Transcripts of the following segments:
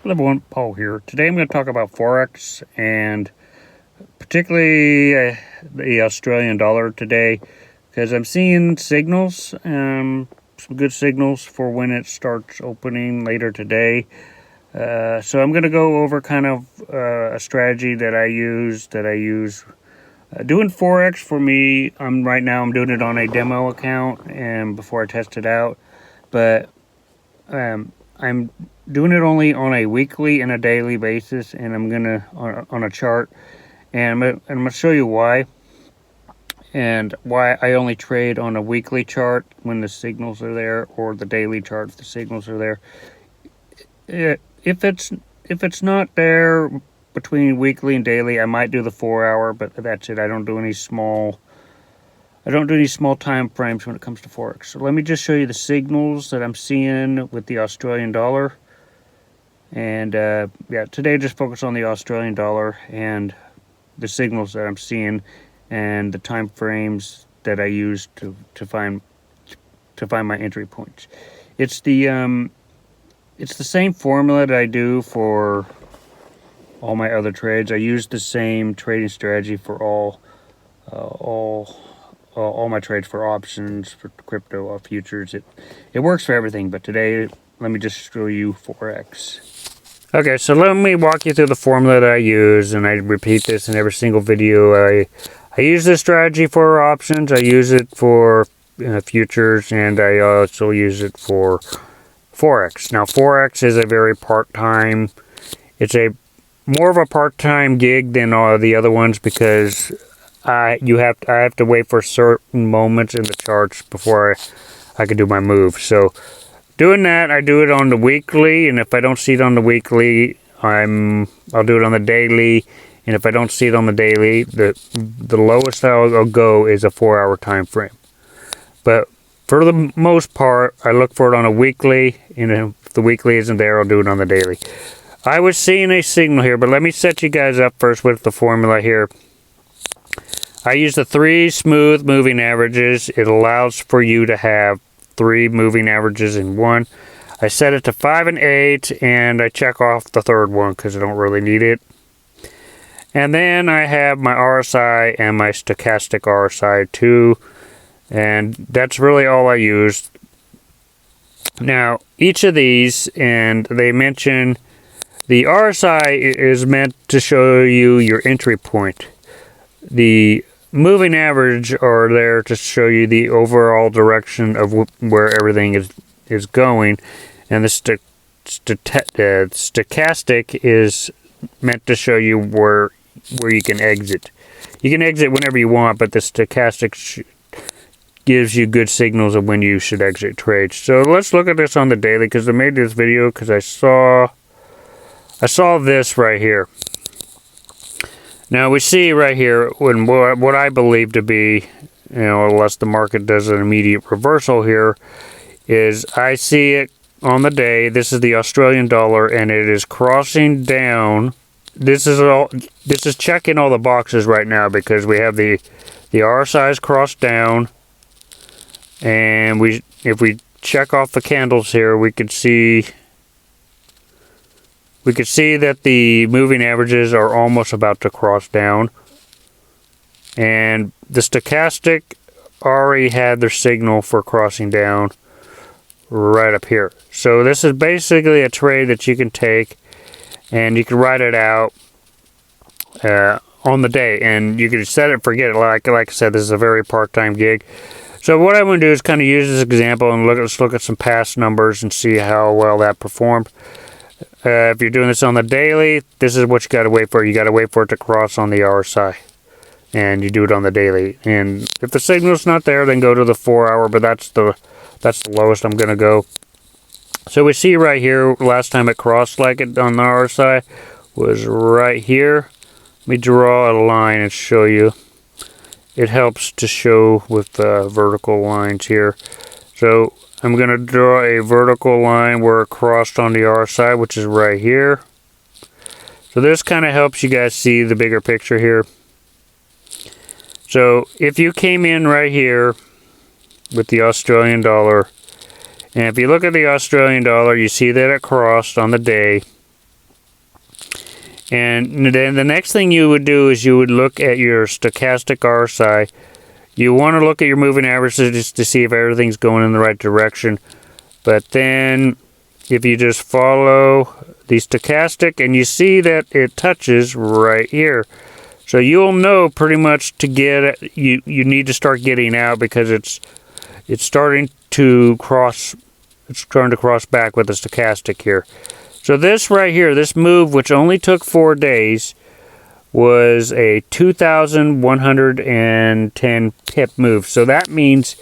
Hello everyone, Paul here. Today I'm going to talk about Forex and particularly the Australian dollar today, because I'm seeing signals, some good signals for when it starts opening later today. So I'm going to go over kind of a strategy that I use doing Forex. For me, right now I'm doing it on a demo account and before I test it out, but I'm doing it only on a weekly and a daily basis, and I'm gonna on a chart, and I'm gonna show you why, and why I only trade on a weekly chart when the signals are there, or the daily chart if the signals are there. If it's not there between weekly and daily, I might do the 4 hour, but that's it. I don't do any small time frames when it comes to Forex. So let me just show you the signals that I'm seeing with the Australian dollar. And yeah, today just focus on the Australian dollar and the signals that I'm seeing and the time frames that I use to find my entry points. It's the same formula that I do for all my other trades. I use the same trading strategy for all my trades, for options, for crypto, futures. It works for everything, but today let me just show you Forex. Okay, so let me walk you through the formula that I use, and I repeat this in every single video. I use this strategy for options, I use it for futures, and I also use it for Forex. Now, Forex is a very part-time, it's a more of a part-time gig than all the other ones, because I have to wait for certain moments in the charts before I can do my move. So doing that, I do it on the weekly, and if I don't see it on the weekly, I'll do it on the daily, and if I don't see it on the daily, the lowest I'll go is a 4 hour time frame. But for the most part, I look for it on a weekly, and if the weekly isn't there, I'll do it on the daily. I was seeing a signal here, but let me set you guys up first with the formula here. I use the 3 smooth moving averages. It allows for you to have 3 moving averages in one. I set it to 5 and 8, and I check off the third one because I don't really need it. And then I have my RSI and my stochastic RSI too, and that's really all I use. Now, each of these, and they mention the RSI is meant to show you your entry point. The moving average are there to show you the overall direction of where everything is going, and the stochastic is meant to show you where you can exit. You can exit whenever you want, but the stochastic gives you good signals of when you should exit trades. So let's look at this on the daily, because I made this video because I saw this right here. Now we see right here when what I believe to be, unless the market does an immediate reversal here, is I see it on the day. This is the Australian dollar, and it is crossing down. This is checking all the boxes right now, because we have the RSI's crossed down, and if we check off the candles here, we could see that the moving averages are almost about to cross down, and the stochastic already had their signal for crossing down right up here. So this is basically a trade that you can take, and you can write it out on the day, and you can set it, forget it. Like I said, this is a very part-time gig. So what I'm going to do is kind of use this example and let's look at some past numbers and see how well that performed. If you're doing this on the daily, this is what you got to wait for. You got to wait for it to cross on the RSI, and you do it on the daily. And if the signal's not there, then go to the 4 hour, but that's the lowest I'm going to go. So we see right here, last time it crossed like it on the RSI was right here. Let me draw a line and show you. It helps to show with vertical lines here. So I'm going to draw a vertical line where it crossed on the RSI, which is right here. So this kind of helps you guys see the bigger picture here. So if you came in right here with the Australian dollar, and if you look at the Australian dollar, you see that it crossed on the day. And then the next thing you would do is you would look at your stochastic RSI. You want to look at your moving averages just to see if everything's going in the right direction. But then if you just follow the stochastic and you see that it touches right here. So you'll know pretty much to get you need to start getting out, because it's starting to cross back with the stochastic here. So this right here, this move, which only took 4 days, was a 2,110 pip move. So that means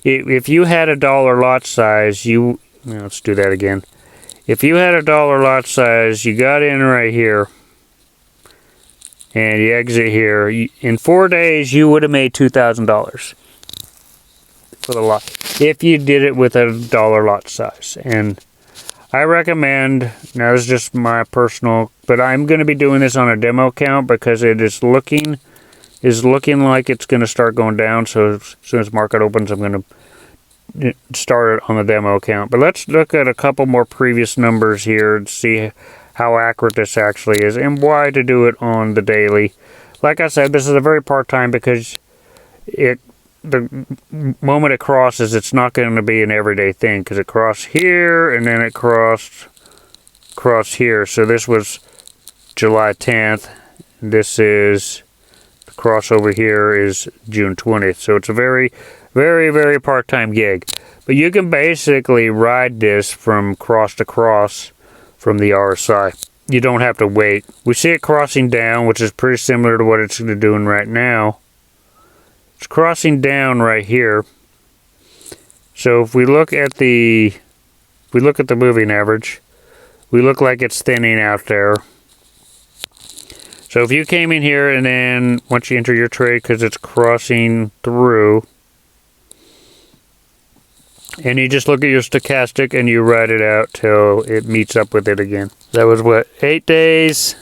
if you had a dollar lot size, let's do that again. If you had a dollar lot size, you got in right here, and you exit here, in 4 days, you would have made $2,000 for the lot, if you did it with a dollar lot size. And I recommend, now this is just my personal, but I'm going to be doing this on a demo account because it is looking like it's going to start going down. So as soon as market opens, I'm going to start it on the demo account. But let's look at a couple more previous numbers here and see how accurate this actually is and why to do it on the daily. Like I said, this is a very part-time, because the moment it crosses, it's not going to be an everyday thing, because it crossed here and then it crossed here. So this was July 10th. This is the crossover here is June 20th. So it's a very, very, very part-time gig. But you can basically ride this from cross to cross from the RSI. You don't have to wait. We see it crossing down, which is pretty similar to what it's doing right now. It's crossing down right here. So if we look at the moving average, we look like it's thinning out there. So if you came in here and then once you enter your trade, because it's crossing through, and you just look at your stochastic and you ride it out till it meets up with it again. That was what, 8 days?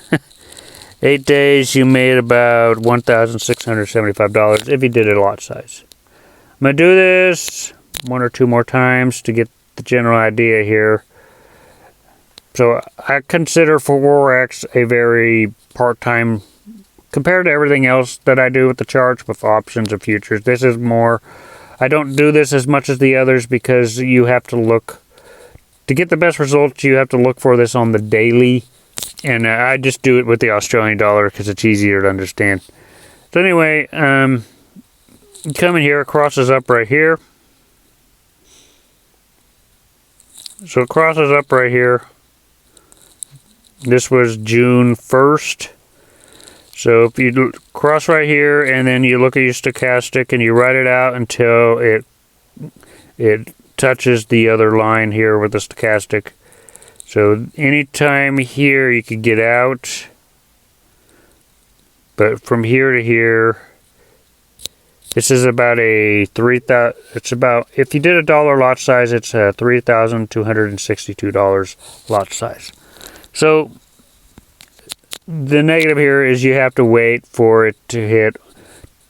8 days, you made about $1,675 if you did it a lot size. I'm going to do this 1 or 2 more times to get the general idea here. So I consider FOREX a very part-time, compared to everything else that I do with the charts, with options and futures. This is more, I don't do this as much as the others, because you have to look, to get the best results, you have to look for this on the daily. And I just do it with the Australian dollar because it's easier to understand. So anyway, come in here, it crosses up right here. So it crosses up right here. This was June 1st. So if you cross right here and then you look at your stochastic and you write it out until it touches the other line here with the stochastic. So anytime here you could get out, but from here to here, this is about a 3,000. It's about, if you did a dollar lot size, it's a $3,262 lot size. So the negative here is you have to wait for it to hit.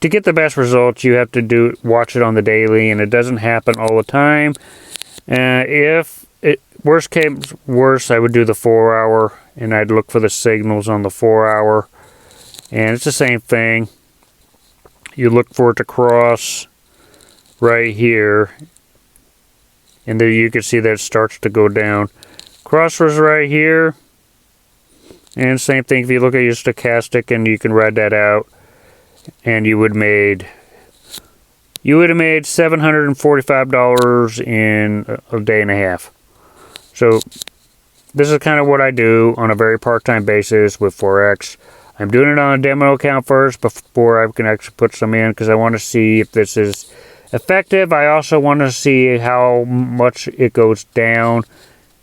To get the best results, you have to watch it on the daily, and it doesn't happen all the time. If it worst came worse, I would do the 4 hour, and I'd look for the signals on the 4 hour, and it's the same thing. You look for it to cross right here, and there you can see that it starts to go down. Cross was right here, and same thing if you look at your stochastic and you can ride that out, and you would have made $745 in a day and a half. So this is kind of what I do on a very part-time basis with FOREX. I'm doing it on a demo account first before I can actually put some in, because I want to see if this is effective. I also want to see how much it goes down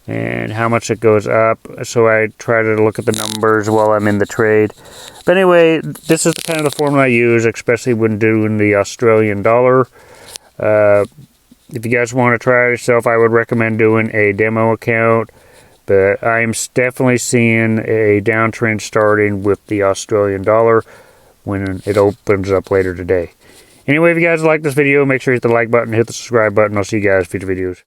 and how much it goes up. So I try to look at the numbers while I'm in the trade. But anyway, this is kind of the formula I use, especially when doing the Australian dollar. If you guys want to try it yourself, I would recommend doing a demo account. But I'm definitely seeing a downtrend starting with the Australian dollar when it opens up later today. Anyway, if you guys like this video, make sure you hit the like button, hit the subscribe button. I'll see you guys in future videos.